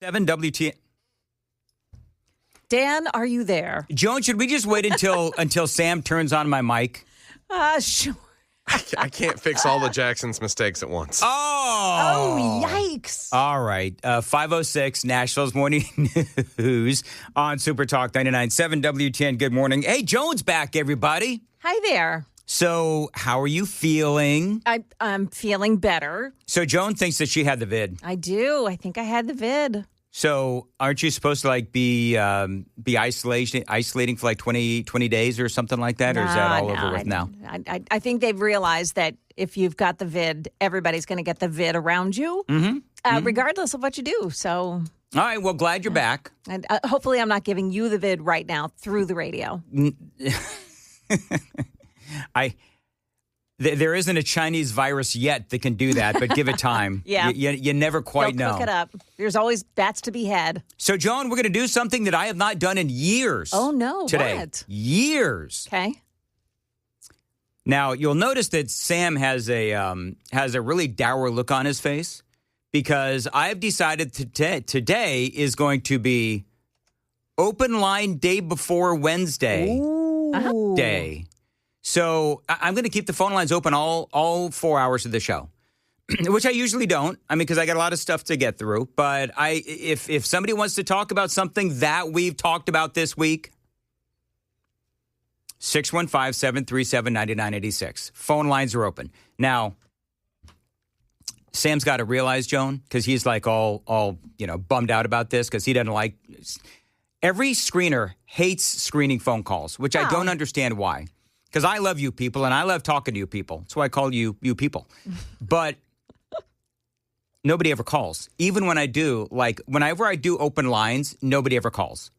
7 WT. Dan, are you there? Joan, should we just wait until Sam turns on my mic? Sure. I can't fix all the Jackson's mistakes at once. Oh, yikes. All right. 506 Nashville's Morning News on Super Talk 99.7 WTN. Good morning. Hey, Joan's back, everybody. Hi there. So how are you feeling? I'm feeling better. So Joan thinks that she had the vid. I do. I think I had the vid. So aren't you supposed to be isolating for like 20 days or something like that? Or is that all over with now? I think they've realized that if you've got the vid, everybody's going to get the vid around you, regardless of what you do. So, all right. Well, glad you're back. And hopefully I'm not giving you the vid right now through the radio. There isn't a Chinese virus yet that can do that, but give it time. Yeah. You never quite know. Cook it up. There's always bats to be had. So, Joan, we're going to do something that I have not done in years. Oh, no. Today. What? Years. Okay. Now, you'll notice that Sam has a really dour look on his face because I've decided today is going to be open line day before Wednesday day. So I'm going to keep the phone lines open all 4 hours of the show, which I usually don't. I mean, because I got a lot of stuff to get through. But if somebody wants to talk about something that we've talked about this week, 615-737-9986. Phone lines are open. Now, Sam's got to realize, Joan, because he's like all bummed out about this because he doesn't like. Every screener hates screening phone calls, which I don't understand why. Because I love you people, and I love talking to you people. That's why I call you people. But nobody ever calls. Even when I do, like, whenever I do open lines, nobody ever calls.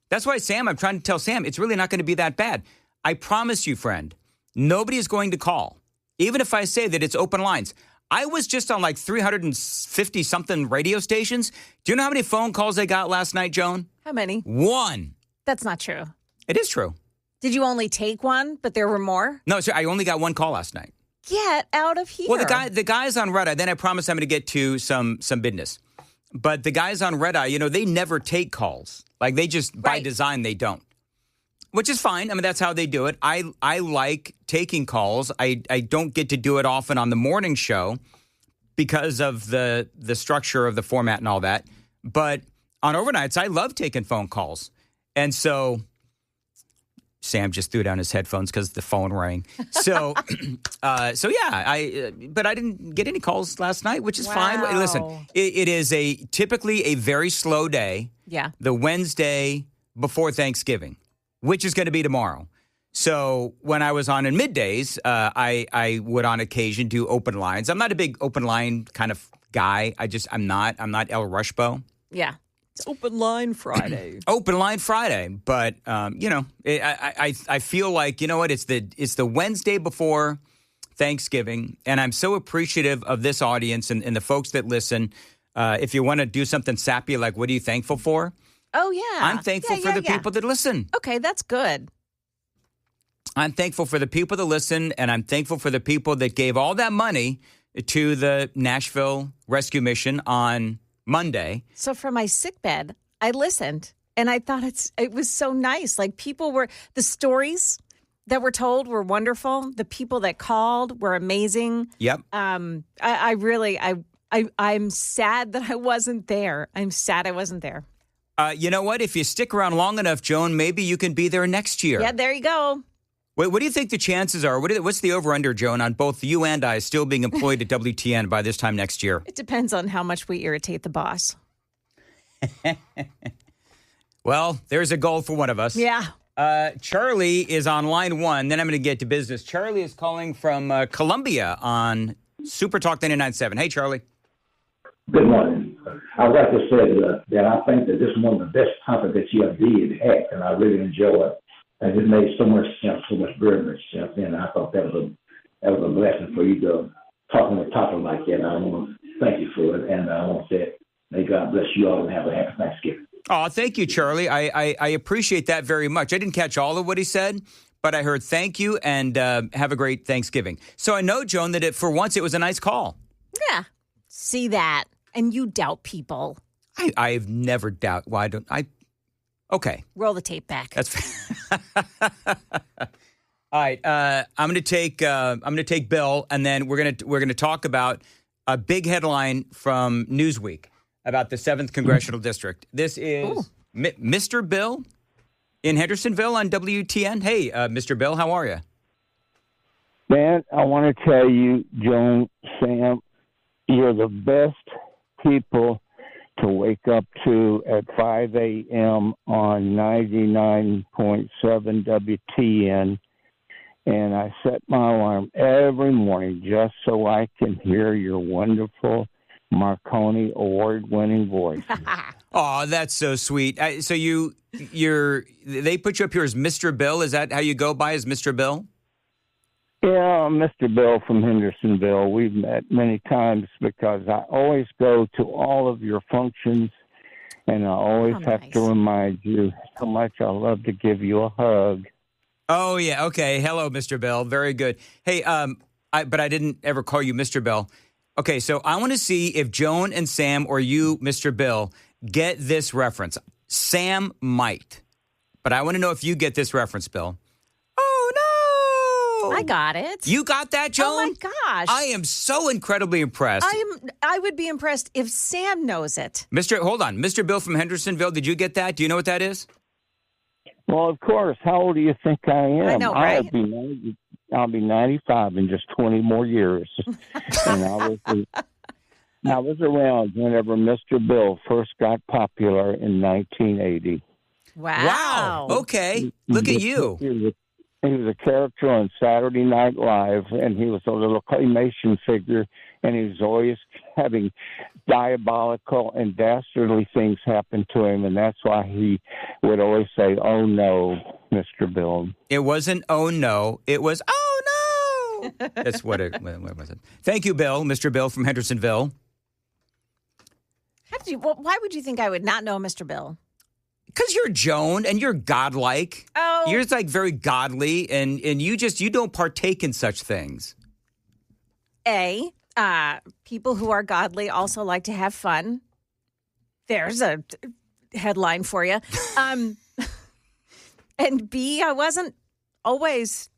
That's why, Sam, I'm trying to tell Sam, it's really not going to be that bad. I promise you, friend, nobody is going to call. Even if I say that it's open lines. I was just on like 350-something radio stations. Do you know how many phone calls I got last night, Joan? How many? 1. That's not true. It is true. Did you only take one, but there were more? No, sir, I only got 1 call last night. Get out of here. Well, the guys on Red Eye, then I promise I'm going to get to some business. But the guys on Red Eye, they never take calls. Like, they just, by design, they don't. Which is fine. I mean, that's how they do it. I like taking calls. I don't get to do it often on the morning show because of the structure of the format and all that. But on overnights, I love taking phone calls. And so Sam just threw down his headphones because the phone rang. So, yeah, but I didn't get any calls last night, which is fine. Listen, it is typically a very slow day. Yeah. The Wednesday before Thanksgiving, which is going to be tomorrow. So when I was on in middays, I would on occasion do open lines. I'm not a big open line kind of guy. I'm not El Rushbo. Yeah. It's Open Line Friday. Open Line Friday. But, I feel like, you know what, it's the Wednesday before Thanksgiving, and I'm so appreciative of this audience and the folks that listen. If you want to do something sappy, like, what are you thankful for? Oh, yeah. I'm thankful for the people that listen. Okay, that's good. I'm thankful for the people that listen, and I'm thankful for the people that gave all that money to the Nashville Rescue Mission on Monday. So for my sickbed, I listened, and I thought it was so nice. Like, the stories that were told were wonderful. The people that called were amazing. Yep. I'm sad that I wasn't there. I'm sad I wasn't there. You know what? If you stick around long enough, Joan, maybe you can be there next year. Yeah, there you go. Wait, what do you think the chances are? What's the over-under, Joan, on both you and I still being employed at WTN by this time next year? It depends on how much we irritate the boss. Well, there's a goal for one of us. Yeah. Charlie is on line 1. Then I'm going to get to business. Charlie is calling from Columbia on Super Talk 99.7. Hey, Charlie. Good morning. I'd like to say that I think that this is one of the best topics that you have had, and I really enjoy it. And it made so much sense, very much sense. And I thought that was a blessing for you to talk on a topic like that. I want to thank you for it, and I want to say, may God bless you all and have a happy Thanksgiving. Oh, thank you, Charlie. I appreciate that very much. I didn't catch all of what he said, but I heard thank you and have a great Thanksgiving. So I know, Joan, that for once it was a nice call. Yeah. See that. And you doubt people. I've never doubt. Why don't I? Okay. Roll the tape back. That's all right. I'm going to take Bill, and then we're going to talk about a big headline from Newsweek about the 7th Congressional District. This is Mr. Bill in Hendersonville on WTN. Hey, Mr. Bill, how are you? Man, I want to tell you, Joan, Sam, you're the best people to wake up to at 5 a.m. on 99.7 WTN. And I set my alarm every morning just so I can hear your wonderful Marconi award-winning voice. Oh, that's so sweet. So they put you up here as Mr. Bill. Is that how you go by, as Mr. Bill? Yeah, I'm Mr. Bill from Hendersonville. We've met many times because I always go to all of your functions, and I always have to remind you how much I love to give you a hug. Oh, yeah. Okay. Hello, Mr. Bill. Very good. Hey, but I didn't ever call you Mr. Bill. Okay, so I want to see if Joan and Sam or you, Mr. Bill, get this reference. Sam might, but I want to know if you get this reference, Bill. Oh, no. I got it. You got that, Joan? Oh, my gosh. I am so incredibly impressed. I would be impressed if Sam knows it. Hold on. Mr. Bill from Hendersonville, did you get that? Do you know what that is? Well, of course. How old do you think I am? I know, right? I'll be 95 in just 20 more years. And I was around whenever Mr. Bill first got popular in 1980. Wow. Okay. Look at you. He was a character on Saturday Night Live, and he was a little claymation figure, and he was always having diabolical and dastardly things happen to him, and that's why he would always say, "Oh, no, Mr. Bill." It wasn't "oh, no." It was "oh, no." That's what it was. Thank you, Bill, Mr. Bill from Hendersonville. Why would you think I would not know Mr. Bill? Because you're Joan and you're godlike. Oh. You're like very godly, and you don't partake in such things. People who are godly also like to have fun. There's a headline for you. And B, I wasn't always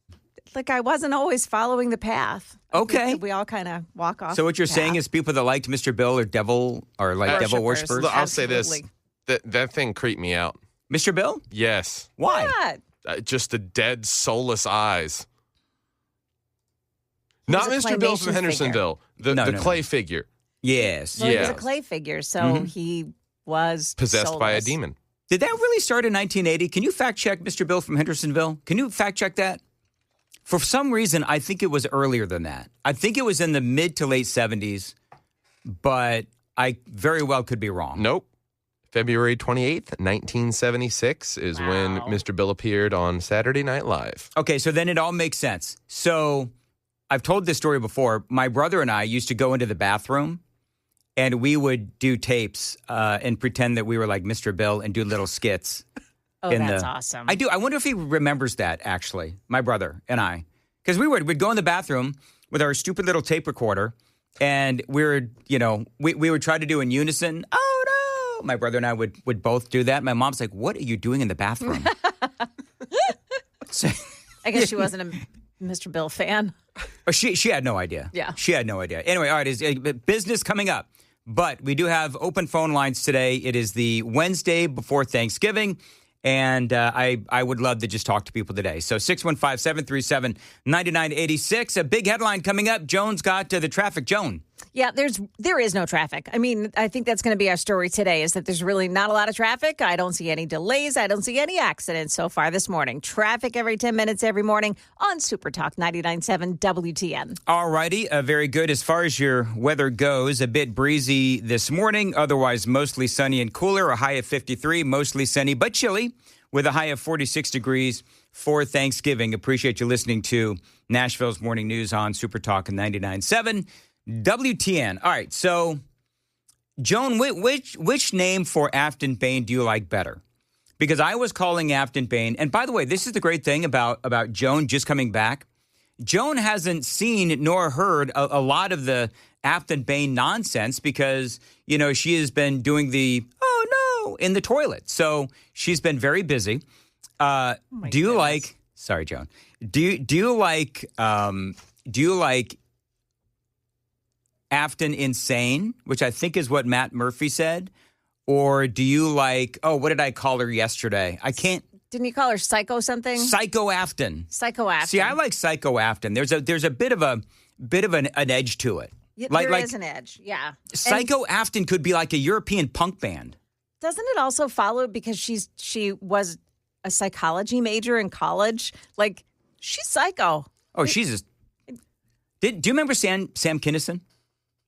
following the path. Okay. We all kind of walk off. So what you're saying is people that liked Mr. Bill are devil worshippers? I'll say this. That thing creeped me out. Mr. Bill? Yes. Why? Just the dead, soulless eyes. Not Mr. Bill from Hendersonville. The clay figure. Yes. Well, he was a clay figure, so he was possessed soulless. by a demon. Did that really start in 1980? Can you fact check Mr. Bill from Hendersonville? Can you fact check that? For some reason, I think it was earlier than that. I think it was in the mid to late 70s, but I very well could be wrong. Nope. February 28th, 1976 is when Mr. Bill appeared on Saturday Night Live. Okay, so then it all makes sense. So I've told this story before. My brother and I used to go into the bathroom, and we would do tapes and pretend that we were like Mr. Bill and do little skits. Oh, that's awesome. I do. I wonder if he remembers that, actually, my brother and I. Because we'd go in the bathroom with our stupid little tape recorder, and we would try to do in unison, "Oh, no." My brother and I would both do that. My mom's like, "What are you doing in the bathroom?" I guess she wasn't a Mr. Bill fan. She had no idea. Yeah. She had no idea. Anyway, all right, is business coming up. But we do have open phone lines today. It is the Wednesday before Thanksgiving. And I would love to just talk to people today. So 615-737-9986. A big headline coming up. Joan's got the traffic. Joan. Yeah, there is no traffic. I mean, I think that's going to be our story today, is that there's really not a lot of traffic. I don't see any delays. I don't see any accidents so far this morning. Traffic every 10 minutes every morning on Super Talk 99.7 WTN. All righty. Very good. As far as your weather goes, a bit breezy this morning. Otherwise, mostly sunny and cooler. A high of 53. Mostly sunny, but chilly, with a high of 46 degrees for Thanksgiving. Appreciate you listening to Nashville's Morning News on Super Talk 99.7 WTN. All right, so, Joan, which name for Aftyn Behn do you like better? Because I was calling Aftyn Behn, and by the way, this is the great thing about Joan just coming back. Joan hasn't seen nor heard a lot of the Aftyn Behn nonsense because, she has been doing the, oh, no, in the toilet. So she's been very busy. Do you like, sorry, Joan, do you like Aftyn Insane, which I think is what Matt Murphy said? Or do you like, what did I call her yesterday? I can't. Didn't you call her Psycho something? Psycho Aftyn. Psycho Aftyn. See, I like Psycho Aftyn. There's a bit of an edge to it. Yeah, there is an edge, yeah. Psycho Aftyn could be like a European punk band. Doesn't it also follow because she was a psychology major in college? Like, she's psycho. Oh, she's just. Do you remember Sam Kinison?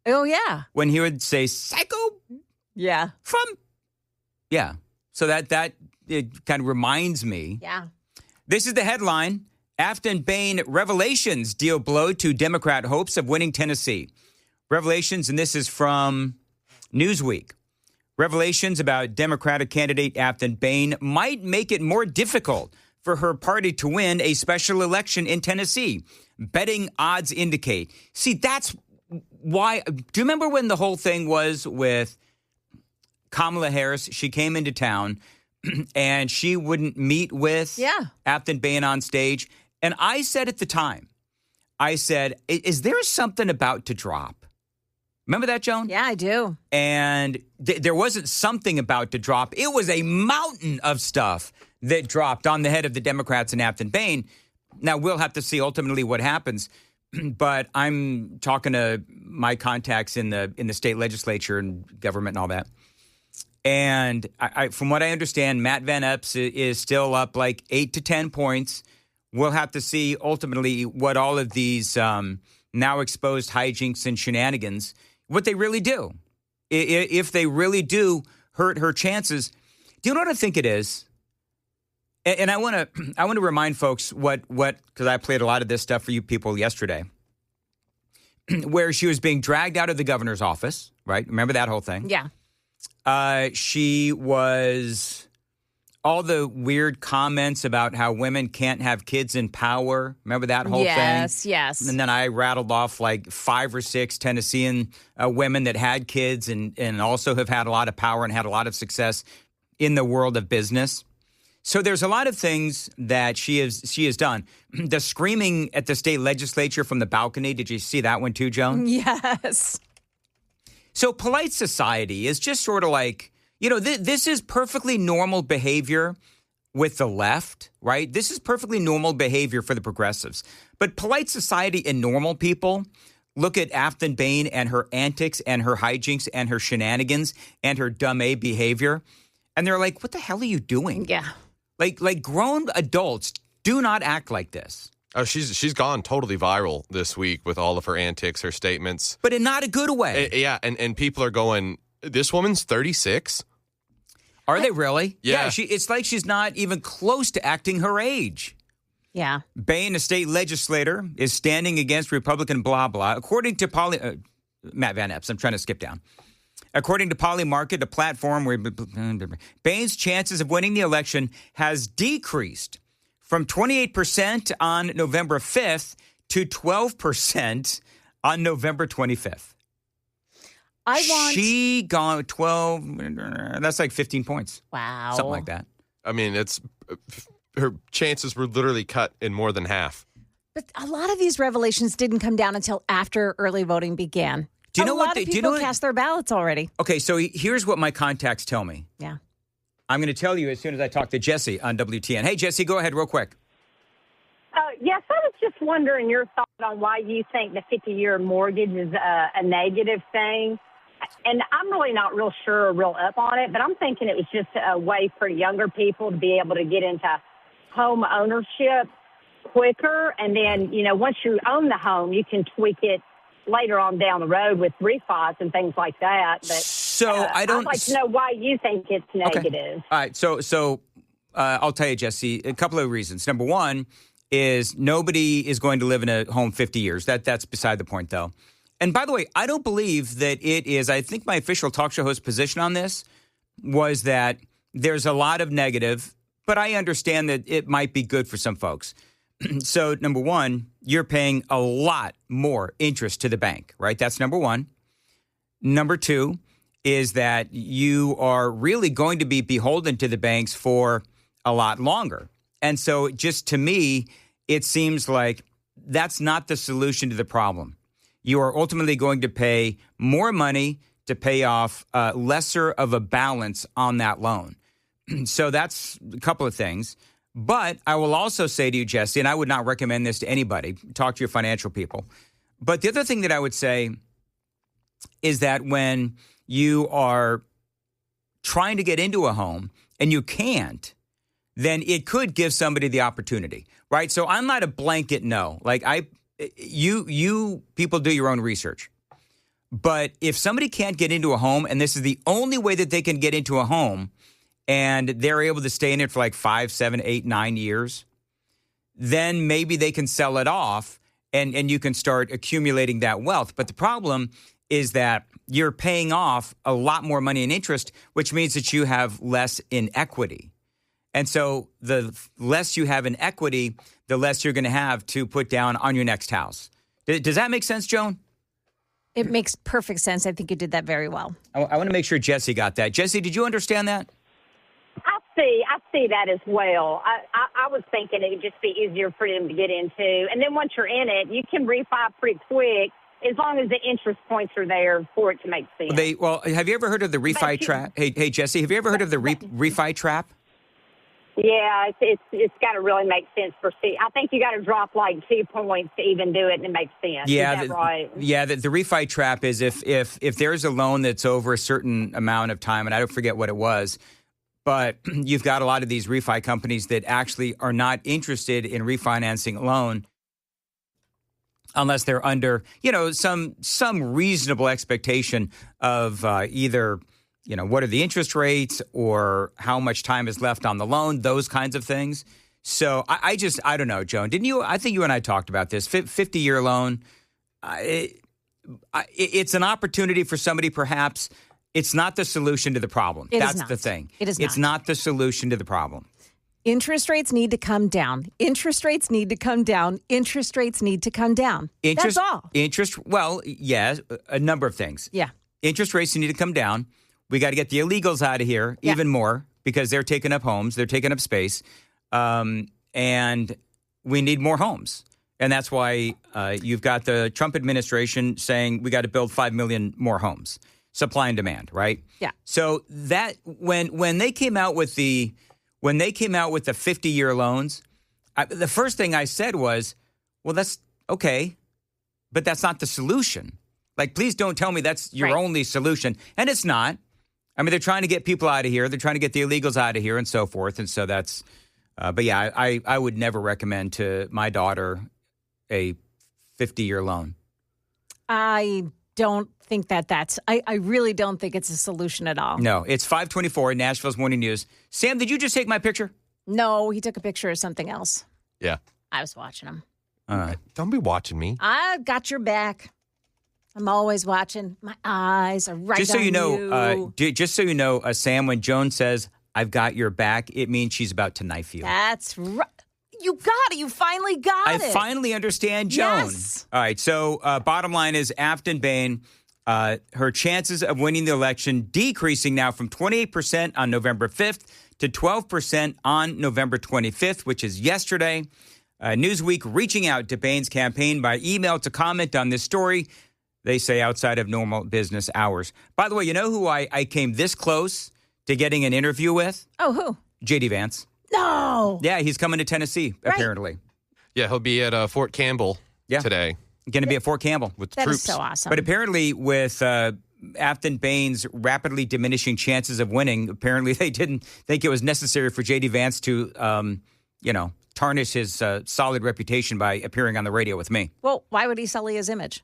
Oh, yeah. When he would say psycho? Yeah. Yeah. So that it kind of reminds me. Yeah. This is the headline. Aftyn Behn revelations deal blow to Democrat hopes of winning Tennessee. Revelations, and this is from Newsweek. Revelations about Democratic candidate Aftyn Behn might make it more difficult for her party to win a special election in Tennessee. Betting odds indicate. See, that's why. Do you remember when the whole thing was with Kamala Harris? She came into town and she wouldn't meet with Aftyn Behn on stage. And I said at the time, is there something about to drop? Remember that, Joan? Yeah, I do. And there wasn't something about to drop. It was a mountain of stuff that dropped on the head of the Democrats and Aftyn Behn. Now, we'll have to see ultimately what happens. But I'm talking to my contacts in the state legislature and government and all that. And I from what I understand, Matt Van Epps is still up like 8 to 10 points. We'll have to see ultimately what all of these now exposed hijinks and shenanigans, what they really do. If they really do hurt her chances. Do you know what I think it is? And I want to remind folks what because I played a lot of this stuff for you people yesterday, where she was being dragged out of the governor's office, right? Remember that whole thing? Yeah. She was all the weird comments about how women can't have kids in power. Remember that whole thing? Yes. And then I rattled off like 5 or 6 Tennessean women that had kids and also have had a lot of power and had a lot of success in the world of business. So there's a lot of things that she has done. The screaming at the state legislature from the balcony. Did you see that one too, Joan? Yes. So polite society is just sort of like, this is perfectly normal behavior with the left, right? This is perfectly normal behavior for the progressives. But polite society and normal people look at Aftyn Behn and her antics and her hijinks and her shenanigans and her dumb A behavior. And they're like, what the hell are you doing? Yeah. Like grown adults do not act like this. Oh, she's gone totally viral this week with all of her antics, her statements. But in not a good way. Yeah, and people are going, this woman's 36? Are they really? Yeah. It's like she's not even close to acting her age. Yeah. Behn, a state legislator, is standing against Republican blah, blah. According to Matt Van Epps, I'm trying to skip down. According to Polymarket, a platform where Behn's chances of winning the election has decreased from 28% on November 5th to 12% on November 25th. She gone 12, that's like 15 points. Wow. Something like that. I mean, her chances were literally cut in more than half. But a lot of these revelations didn't come down until after early voting began. Do you know a lot of people cast their ballots already. Okay, so here's what my contacts tell me. Yeah. I'm going to tell you as soon as I talk to Jesse on WTN. Hey, Jesse, go ahead real quick. Yes, I was just wondering your thought on why you think the 50-year mortgage is a negative thing. And I'm really not real sure or real up on it, but I'm thinking it was just a way for younger people to be able to get into home ownership quicker. And then, once you own the home, you can tweak it later on down the road with refis and things like that. But so I'd like to know why you think it's negative. Okay. All right. So I'll tell you, Jesse, a couple of reasons. Number one is nobody is going to live in a home 50 years. That's beside the point, though. And by the way, I don't believe that it is. I think my official talk show host position on this was that there's a lot of negative, but I understand that it might be good for some folks. So, number one, you're paying a lot more interest to the bank, right? That's number one. Number two is that you are really going to be beholden to the banks for a lot longer. And so just to me, it seems like that's not the solution to the problem. You are ultimately going to pay more money to pay off lesser of a balance on that loan. So that's a couple of things. But I will also say to you, Jesse, and I would not recommend this to anybody, talk to your financial people. But the other thing that I would say is that when you are trying to get into a home and you can't, then it could give somebody the opportunity, right? So I'm not a blanket no. Like you people do your own research. But if somebody can't get into a home and this is the only way that they can get into a home and they're able to stay in it for like 5, 7, 8, 9 years, then maybe they can sell it off and you can start accumulating that wealth. But the problem is that you're paying off a lot more money in interest, which means that you have less in equity. And so the less you have in equity, the less you're going to have to put down on your next house. Does that make sense, Joan? It makes perfect sense. I think you did that very well. I want to make sure Jesse got that. Jesse, did you understand that? I see that as well. I was thinking it would just be easier for them to get into. And then once you're in it, you can refi pretty quick as long as the interest points are there for it to make sense. Well, have you ever heard of the refi trap? Hey, Jesse, have you ever heard of the refi trap? Yeah, it's got to really make sense for I think you got to drop like 2 points to even do it, and it makes sense. Yeah, is that right? Yeah, the refi trap is if there's a loan that's over a certain amount of time, and I don't forget what it was, but you've got a lot of these refi companies that actually are not interested in refinancing a loan unless they're under, some reasonable expectation of either, what are the interest rates or how much time is left on the loan, those kinds of things. So I don't know, Joan. Didn't you? I think you and I talked about this. 50-year loan. It's an opportunity for somebody, perhaps. It's not the solution to the problem. That's the thing. It is not. It's not the solution to the problem. Interest rates need to come down. Interest rates need to come down. Interest rates need to come down. That's all. Well, yeah, a number of things. Yeah. Interest rates need to come down. We got to get the illegals out of here even more because they're taking up homes. They're taking up space. And we need more homes. And that's why you've got the Trump administration saying we got to build 5 million more homes. Supply and demand, right? Yeah. So that when they came out with the 50-year loans, the first thing I said was, well, that's okay, but that's not the solution. Like, please don't tell me that's your only solution. And it's not. I mean, they're trying to get people out of here. They're trying to get the illegals out of here and so forth. And so that's, but yeah, I would never recommend to my daughter a 50-year loan. I don't think I really don't think it's a solution at all. No, it's 5:24 in Nashville's Morning News. Sam, did you just take my picture? No, he took a picture of something else. Yeah. I was watching him. All right. Don't be watching me. I got your back. I'm always watching. My eyes are right just so on you know, just so you know, Sam, when Joan says, I've got your back, it means she's about to knife you. That's right. You got it. You finally got it. I finally understand Joan. Yes. All right. So bottom line is Aftyn Behn, her chances of winning the election decreasing now from 28% on November 5th to 12% on November 25th, which is yesterday. Newsweek reaching out to Behn's campaign by email to comment on this story. They say outside of normal business hours. By the way, you know who I came this close to getting an interview with? Oh, who? J.D. Vance. No. Yeah, he's coming to Tennessee, apparently. Yeah, he'll be at Fort Campbell today. Going to be at Fort Campbell with that troops. Is so awesome. But apparently with Aftyn Behn's rapidly diminishing chances of winning, apparently they didn't think it was necessary for J.D. Vance to, tarnish his solid reputation by appearing on the radio with me. Well, why would he sully his image?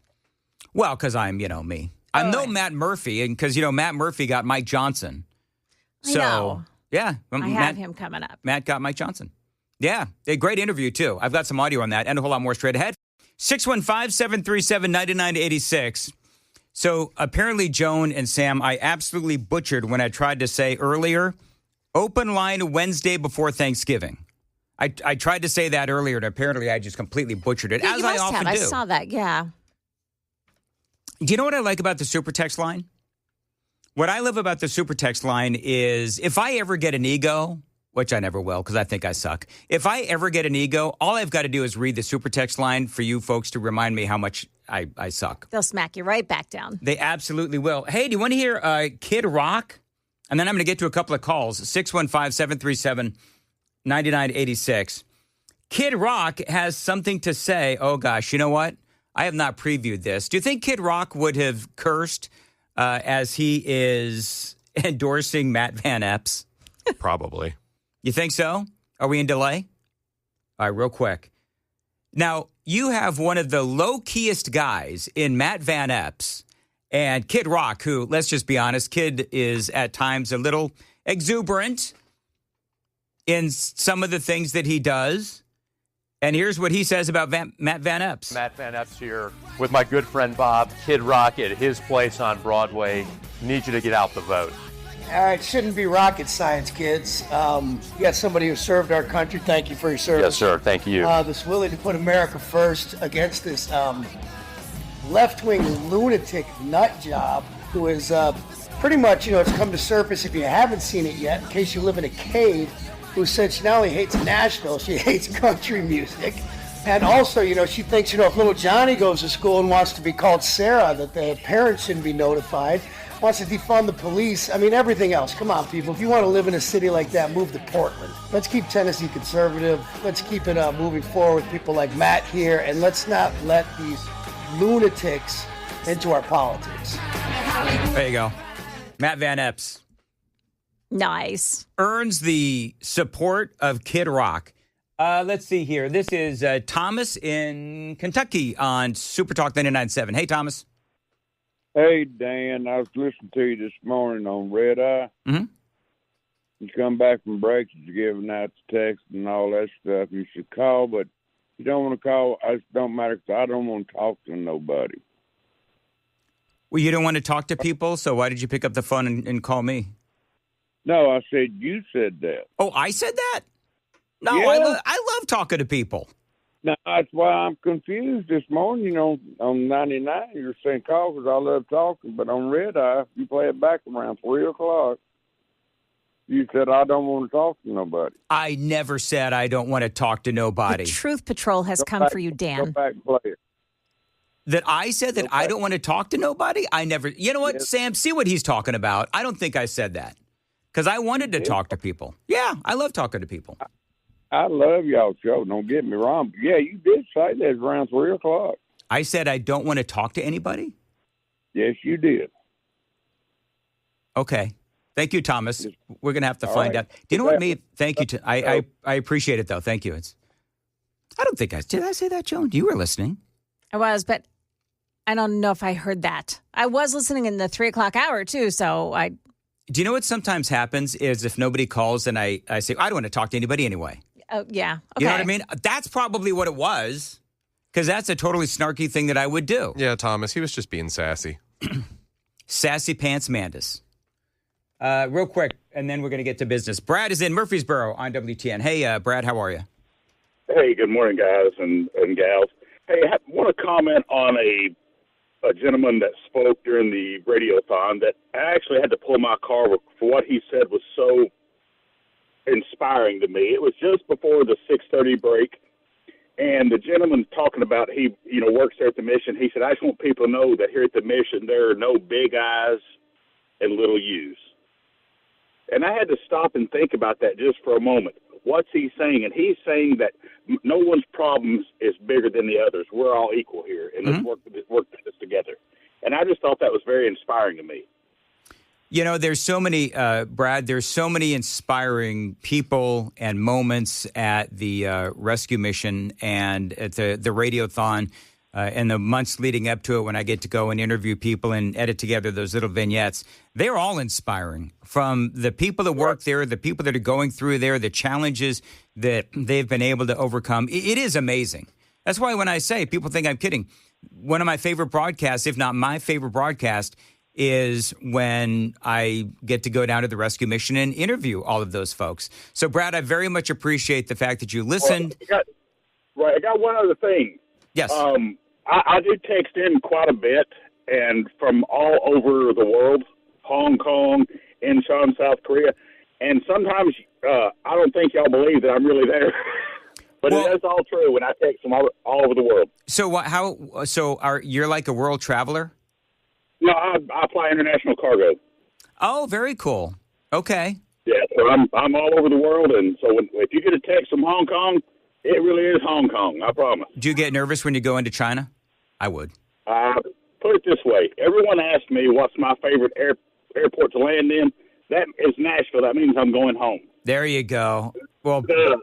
Well, because I'm, me. I'm no Matt Murphy, and because, Matt Murphy got Mike Johnson. So, I know. Yeah. I have him coming up. Matt got Mike Johnson. Yeah. A great interview, too. I've got some audio on that and a whole lot more straight ahead. 615-737-9986. So apparently, Joan and Sam, I absolutely butchered when I tried to say earlier, open line Wednesday before Thanksgiving. I tried to say that earlier, and apparently I just completely butchered it, Yeah, as you I must often have. do. I saw that, yeah. Do you know what I like about the super text line? What I love about the super text line is if I ever get an ego, which I never will because I think I suck. If I ever get an ego, all I've got to do is read the super text line for you folks to remind me how much I suck. They'll smack you right back down. They absolutely will. Hey, do you want to hear Kid Rock? And then I'm going to get to a couple of calls. 615-737-9986. Kid Rock has something to say. Oh, gosh, you know what? I have not previewed this. Do you think Kid Rock would have cursed as he is endorsing Matt Van Epps? Probably. You think so? Are we in delay? All right, real quick. Now, you have one of the low-keyest guys in Matt Van Epps and Kid Rock, who, let's just be honest, Kid is at times a little exuberant in some of the things that he does. And here's what he says about Matt Van Epps. Matt Van Epps here with my good friend Bob. Kid Rock at his place on Broadway. Need you to get out the vote. All right, shouldn't be rocket science, kids. You got somebody who served our country. Thank you for your service. Yes, sir. Thank you. This willing to put America first against this left-wing lunatic nut job who is pretty much, it's come to surface if you haven't seen it yet, in case you live in a cave, who said she not only hates Nashville, she hates country music. And also, she thinks, if little Johnny goes to school and wants to be called Sarah, that the parents shouldn't be notified, wants to defund the police. I mean, everything else. Come on, people. If you want to live in a city like that, move to Portland. Let's keep Tennessee conservative. Let's keep it moving forward with people like Matt here. And let's not let these lunatics into our politics. There you go. Matt Van Epps. Nice. Earns the support of Kid Rock. Let's see here. This is Thomas in Kentucky on Super Talk 99.7. Hey, Thomas. Hey, Dan. I was listening to you this morning on Red Eye. Mm-hmm. You come back from breaks, you're giving out the text and all that stuff. You should call, but you don't want to call. It don't matter because I don't want to talk to nobody. Well, you don't want to talk to people, so why did you pick up the phone and call me? No, I said you said that. Oh, I said that? No, Yeah. I love talking to people. No, that's why I'm confused this morning. On 99, you're saying call because I love talking, but on Red Eye, you play it back around 3 o'clock. You said I don't want to talk to nobody. I never said I don't want to talk to nobody. The Truth Patrol has come for you, Go Dan. back and play it. That I said that I don't want to talk to nobody? I never. You know what, Yes. Sam? See what he's talking about. I don't think I said that because I wanted to talk to people. Yeah, I love talking to people. I love y'all show. Don't get me wrong. But yeah, you did say that around 3 o'clock. I said I don't want to talk to anybody? Yes, you did. Okay. Thank you, Thomas. We're going to have to All find right. out. Do you know what, me? Thank you. I appreciate it, though. Thank you. I don't think did I say that, Joan? You were listening. I was, but I don't know if I heard that. I was listening in the 3 o'clock hour, too, so I... Do you know what sometimes happens is if nobody calls and I say, I don't want to talk to anybody anyway. Oh, yeah. Okay. You know what I mean? That's probably what it was because that's a totally snarky thing that I would do. Yeah, Thomas, he was just being sassy. Sassy Pants Mandis. Real quick, and then we're going to get to business. Brad is in Murfreesboro on WTN. Hey, Brad, how are you? Hey, good morning, guys and gals. Hey, I want to comment on a gentleman that spoke during the radiothon that I actually had to pull my car for what he said was so inspiring to me. It was just before the 6:30 break, and the gentleman talking about he works there at the mission. He said, I just want people to know that here at the mission there are no big I's and little U's. And I had to stop and think about that just for a moment. What's he saying? And he's saying that no one's problems is bigger than the others. We're all equal here, and let's work this together. And I just thought that was very inspiring to me. You know, there's so many, Brad, there's so many inspiring people and moments at the rescue mission and at the radiothon and the months leading up to it when I get to go and interview people and edit together those little vignettes. They're all inspiring, from the people that work there, the people that are going through there, the challenges that they've been able to overcome. It is amazing. That's why when I say, people think I'm kidding. One of my favorite broadcasts, if not my favorite broadcast, is when I get to go down to the rescue mission and interview all of those folks. So, Brad, I very much appreciate the fact that you listened. Well, I got one other thing. Yes. I do text in quite a bit, and from all over the world, Hong Kong, Incheon, South Korea, and sometimes I don't think y'all believe that I'm really there. But it is all true when I text from all over the world. So you're like a world traveler? No, I fly international cargo. Oh, very cool. Okay. Yeah, so I'm all over the world, and so if you get a text from Hong Kong, it really is Hong Kong, I promise. Do you get nervous when you go into China? I would. Put it this way. Everyone asks me what's my favorite airport to land in. That is Nashville. That means I'm going home. There you go. Well, the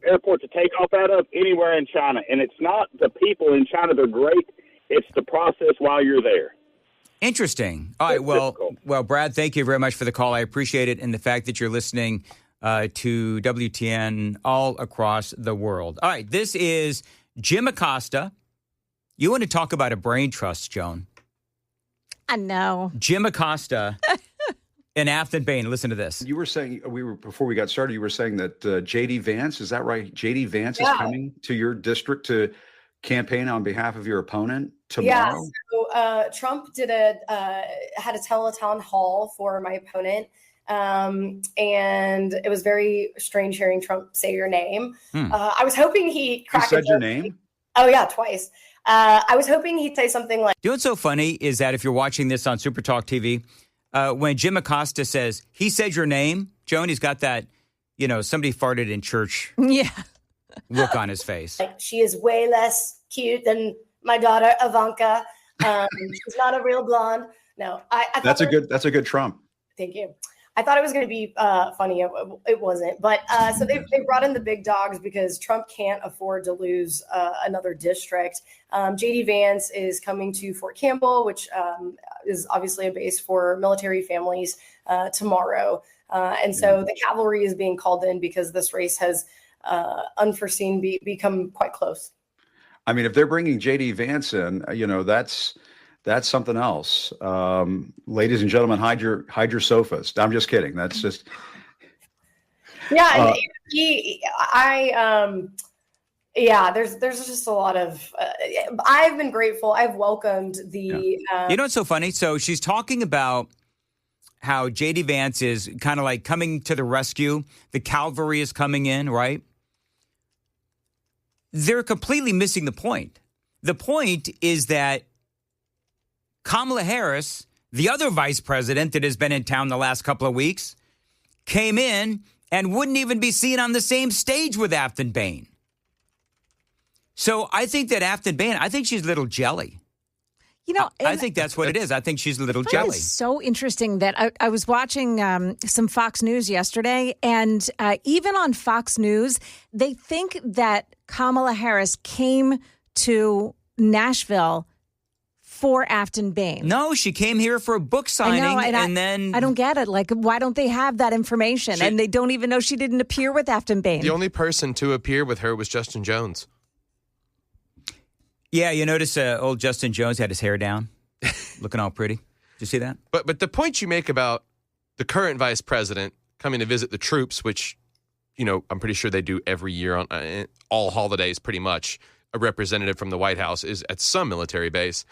airport to take off out of anywhere in China, and it's not the people in China, they're great. It's the process while you're there. Interesting. All right. Well, Brad, thank you very much for the call. I appreciate it, and the fact that you're listening to WTN all across the world. All right. This is Jim Acosta. You want to talk about a brain trust, Joan? I know. Jim Acosta. In Aftyn, Behn, listen to this. You were saying, before we got started, you were saying that J.D. Vance, is that right? J.D. Vance is coming to your district to campaign on behalf of your opponent tomorrow? Yeah, so Trump had a telethon hall for my opponent, and it was very strange hearing Trump say your name. I was hoping he said your name? Oh, yeah, twice. I was hoping he'd say something like... You know what's so funny is that if you're watching this on Super Talk TV... when Jim Acosta says, he said your name, Joan, he's got that, somebody farted in church look on his face. Like, she is way less cute than my daughter, Ivanka. She's not a real blonde. No, I that's a good Trump. Thank you. I thought it was going to be funny. It wasn't. But so they brought in the big dogs because Trump can't afford to lose another district. J.D. Vance is coming to Fort Campbell, which is obviously a base for military families tomorrow. And so the cavalry is being called in because this race has unforeseen become quite close. I mean, if they're bringing J.D. Vance in, that's something else. Ladies and gentlemen, hide your sofas. I'm just kidding. That's just. Yeah. There's just a lot of, I've been grateful. I've welcomed the. You know what's so funny? So she's talking about how J.D. Vance is kind of like coming to the rescue. The cavalry is coming in, right? They're completely missing the point. The point is that Kamala Harris, the other vice president that has been in town the last couple of weeks, came in and wouldn't even be seen on the same stage with Aftyn Behn. So I think that Aftyn Behn, I think she's a little jelly. I think that's what it is. I think she's a little jelly. It's so interesting that I was watching some Fox News yesterday, and even on Fox News, they think that Kamala Harris came to Nashville for Aftyn Behn. No, she came here for a book signing, and then... I don't get it. Like, why don't they have that information? And they don't even know she didn't appear with Aftyn Behn. The only person to appear with her was Justin Jones. Yeah, you notice old Justin Jones had his hair down, looking all pretty. Did you see that? But the point you make about the current vice president coming to visit the troops, which, I'm pretty sure they do every year on all holidays, pretty much, a representative from the White House is at some military base.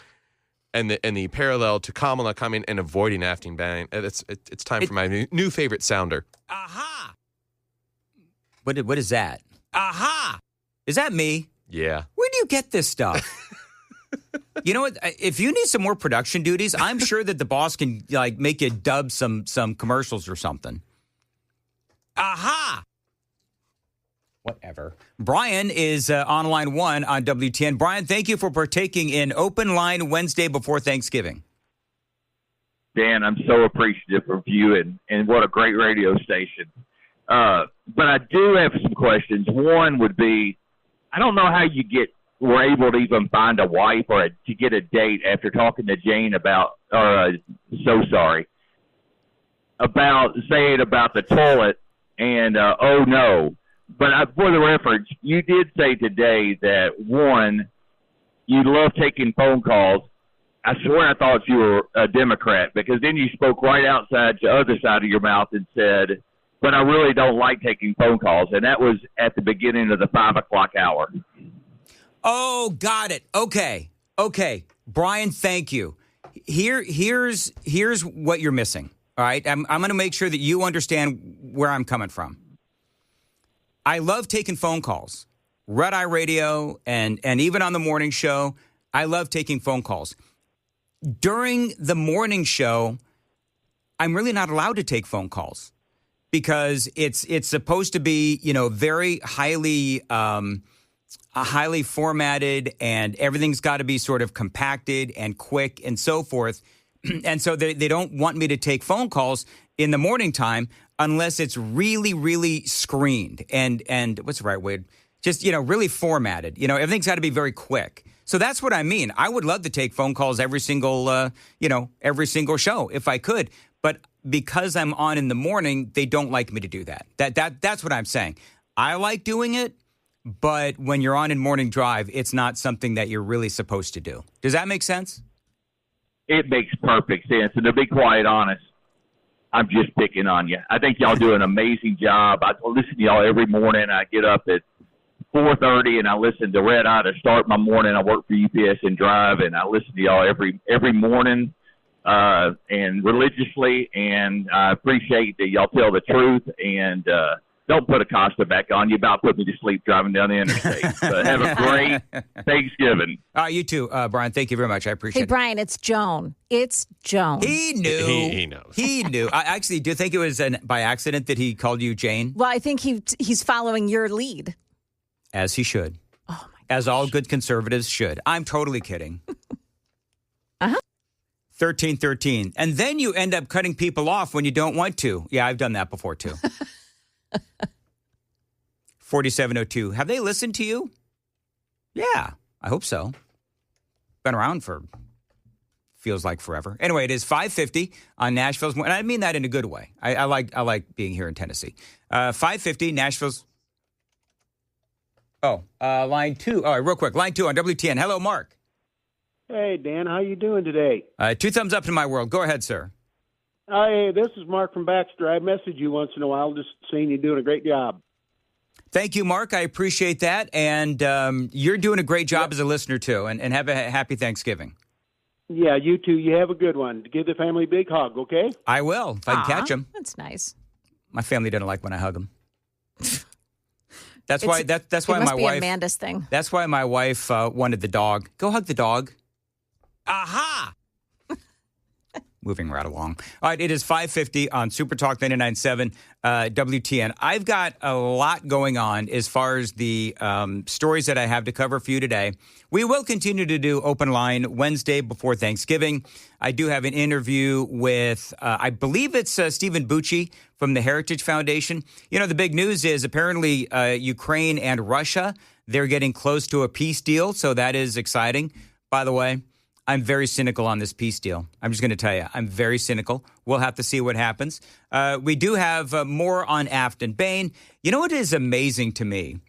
And the parallel to Kamala coming and avoiding Aftyn Behn, it's time for my new favorite sounder. Aha! What is that? Aha! Is that me? Yeah. Where do you get this stuff? You know what? If you need some more production duties, I'm sure that the boss can make you dub some commercials or something. Aha! Whatever. Brian is on line 1 on WTN. Brian, thank you for partaking in Open Line Wednesday before Thanksgiving. Dan, I'm so appreciative of you and what a great radio station. But I do have some questions. One would be, I don't know how you were able to even find a wife or to get a date after talking to Jane about saying about the toilet and, oh no. But for the reference, you did say today that, one, you love taking phone calls, I swear I thought you were a Democrat, because then you spoke right outside the other side of your mouth and said, but I really don't like taking phone calls. And that was at the beginning of the 5 o'clock hour. Oh, got it. Okay. Brian, thank you. Here's what you're missing. All right. I'm going to make sure that you understand where I'm coming from. I love taking phone calls. Red Eye Radio and even on the morning show, I love taking phone calls. During the morning show, I'm really not allowed to take phone calls because it's supposed to be, very highly formatted, and everything's got to be sort of compacted and quick and so forth. And so they don't want me to take phone calls in the morning time unless it's really, really screened and what's the right word? Just, really formatted. Everything's got to be very quick. So that's what I mean. I would love to take phone calls every single show if I could. But because I'm on in the morning, they don't like me to do that. That's what I'm saying. I like doing it, but when you're on in morning drive, it's not something that you're really supposed to do. Does that make sense? It makes perfect sense. And to be quite honest, I'm just picking on you. I think y'all do an amazing job. I listen to y'all every morning. I get up at 4:30 and I listen to Red Eye to start my morning. I work for UPS and drive, and I listen to y'all every morning and religiously. And I appreciate that y'all tell the truth, and don't put Acosta back on. You about put me to sleep driving down the interstate. But have a great Thanksgiving. You too, Brian. Thank you very much. I appreciate it. Hey, Brian, it's Joan. It's Joan. He knew. He knows. He knew. I actually do think it was by accident that he called you Jane. Well, I think he's following your lead. As he should. Oh, my gosh. As all good conservatives should. I'm totally kidding. 1313. And then you end up cutting people off when you don't want to. Yeah, I've done that before, too. 4702. Have they listened to you? Yeah, I hope so. Been around for feels like forever. Anyway, it is 5:50 on Nashville's, and I mean that in a good way. I like being here in Tennessee. 5:50 Nashville's. Line 2. All right, real quick. Line 2 on WTN. Hello, Mark. Hey, Dan. How you doing today? 2 thumbs up in my world. Go ahead, sir. Hey, this is Mark from Baxter. I message you once in a while, just saying you're doing a great job. Thank you, Mark. I appreciate that. And you're doing a great job as a listener, too. And have a happy Thanksgiving. Yeah, you too. You have a good one. Give the family a big hug, okay? I will, if I can catch them. That's nice. My family doesn't like when I hug them. That's why my wife. Be a Mandis thing. That's why my wife wanted the dog. Go hug the dog. Aha! Moving right along. All right, it is 5:50 on Super Talk 99.7 WTN. I've got a lot going on as far as the stories that I have to cover for you today. We will continue to do Open Line Wednesday before Thanksgiving. I do have an interview with, I believe it's Stephen Bucci from the Heritage Foundation. The big news is apparently Ukraine and Russia, they're getting close to a peace deal, so that is exciting. By the way, I'm very cynical on this peace deal. I'm just going to tell you, I'm very cynical. We'll have to see what happens. We do have more on Aftyn. Behn, what is amazing to me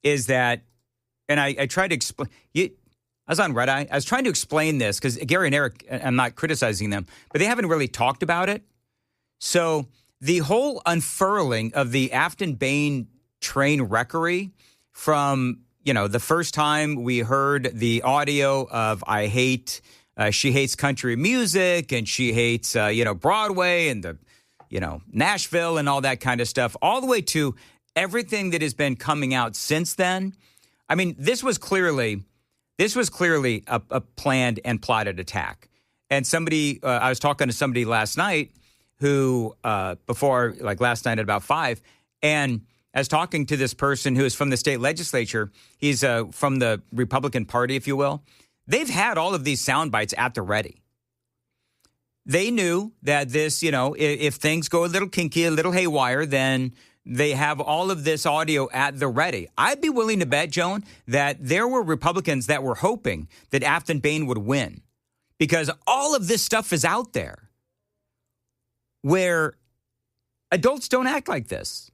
is that, and I tried to explain, I was on Red Eye. I was trying to explain this because Gary and Eric, I'm not criticizing them, but they haven't really talked about it. So the whole unfurling of the Aftyn-Behn train wreckery from the first time we heard the audio of she hates country music and she hates, Broadway and the, Nashville and all that kind of stuff, all the way to everything that has been coming out since then. I mean, this was clearly a planned and plotted attack. And I was talking to somebody last night who, last night at about 5, and I was talking to this person who is from the state legislature. He's from the Republican Party, if you will. They've had all of these sound bites at the ready. They knew that this, if things go a little kinky, a little haywire, then they have all of this audio at the ready. I'd be willing to bet, Joan, that there were Republicans that were hoping that Aftyn-Behn would win because all of this stuff is out there where adults don't act like this.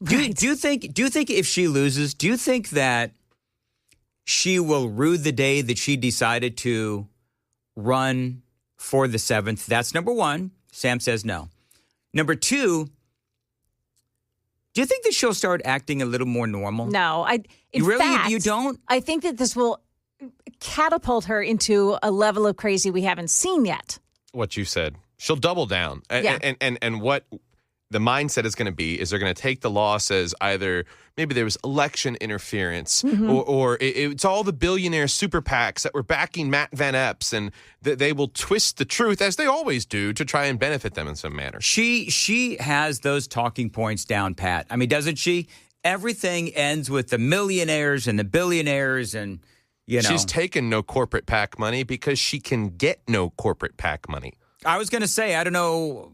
Right. Do you think if she loses, do you think that she will rue the day that she decided to run for the 7th? That's number one. Sam says no. Number two, do you think that she'll start acting a little more normal? No. You don't? I think that this will catapult her into a level of crazy we haven't seen yet. What you said. She'll double down. Yeah. And what the mindset is going to be is they're going to take the loss as either maybe there was election interference or it's all the billionaire super PACs that were backing Matt Van Epps, and they will twist the truth, as they always do, to try and benefit them in some manner. She has those talking points down pat. I mean, doesn't she? Everything ends with the millionaires and the billionaires and, you know. She's taken no corporate PAC money because she can get no corporate PAC money. I was going to say, I don't know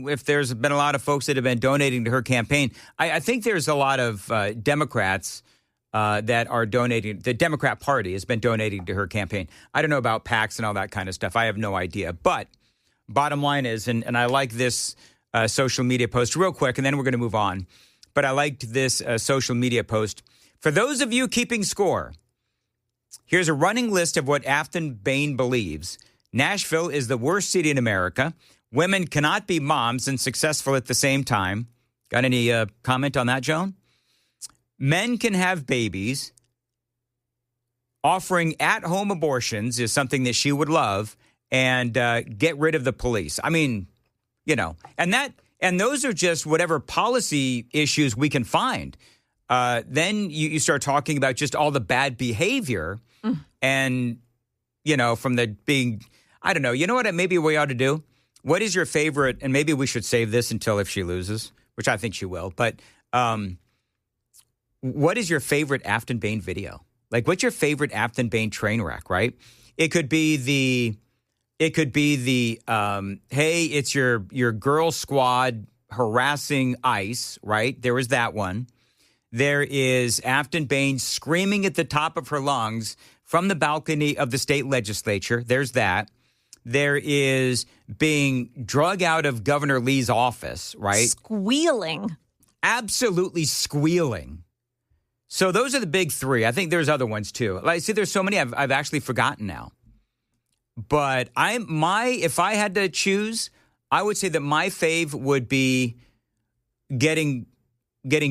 if there's been a lot of folks that have been donating to her campaign. I think there's a lot of Democrats that are donating. The Democrat Party has been donating to her campaign. I don't know about PACs and all that kind of stuff. I have no idea. But bottom line is, and I like this social media post real quick, and then we're going to move on. But I liked this social media post. For those of you keeping score, here's a running list of what Aftyn Behn believes. Nashville is the worst city in America. Women cannot be moms and successful at the same time. Got any comment on that, Joan? Men can have babies. Offering at-home abortions is something that she would love. And get rid of the police. I mean, you know, and those are just whatever policy issues we can find. Then you start talking about just all the bad behavior and, you know, from the being, I don't know. You know what maybe we ought to do? What is your favorite, and maybe we should save this until if she loses, which I think she will, but what is your favorite Aftyn Behn video? Like, what's your favorite Aftyn Behn train wreck, right? It could be the hey, it's your girl squad harassing ICE, right? There was that one. There is Aftyn Behn screaming at the top of her lungs from the balcony of the state legislature. There's that. There is being drug out of Governor Lee's office, right? Squealing. Absolutely squealing. So those are the big three. I think there's other ones too. Like, see, there's so many I've actually forgotten now. But if I had to choose, I would say that my fave would be getting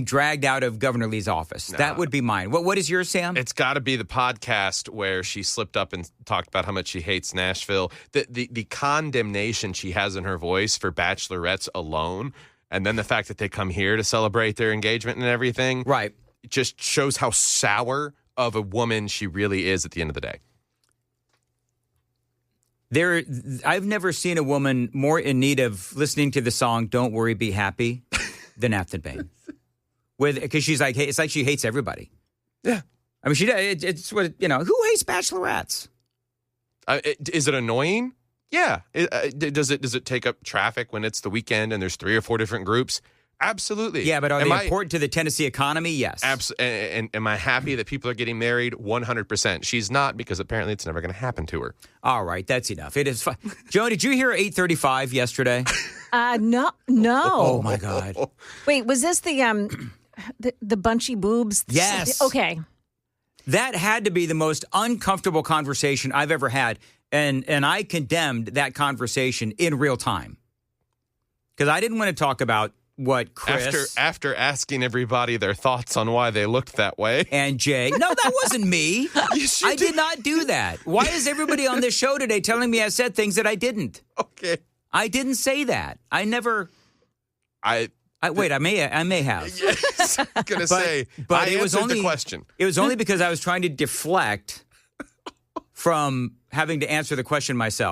dragged out of Governor Lee's office. That would be mine. What is yours, Sam? It's got to be the podcast where she slipped up and talked about how much she hates Nashville. The condemnation she has in her voice for bachelorettes alone, and then the fact that they come here to celebrate their engagement and everything. Right. It just shows how sour of a woman she really is at the end of the day. I've never seen a woman more in need of listening to the song "Don't Worry, Be Happy" than Aftyn Behn. Because she's like, hey, it's like she hates everybody. Yeah, I mean, it's what, you know. Who hates bachelorettes? Is it annoying? Yeah. Does it take up traffic when it's the weekend and there's 3 or 4 different groups? Absolutely. Yeah, but are they important to the Tennessee economy? Yes. And am I happy that people are getting married? 100%. She's not, because apparently it's never going to happen to her. All right, that's enough. It is fun. Joan, did you hear 8:35 yesterday? No. Oh my God. Wait, was this the bunchy boobs? Yes. Okay. That had to be the most uncomfortable conversation I've ever had, and I condemned that conversation in real time because I didn't want to talk about what Chris after asking everybody their thoughts on why they looked that way. And Jay. No, that wasn't me. Yes, I did not do that. Why is everybody on this show today telling me I said things that I didn't? Okay. I didn't say that. I never. Wait, I may have. Yes, I'm gonna say. But it was only the question. It was only because I was trying to deflect from having to answer the question myself.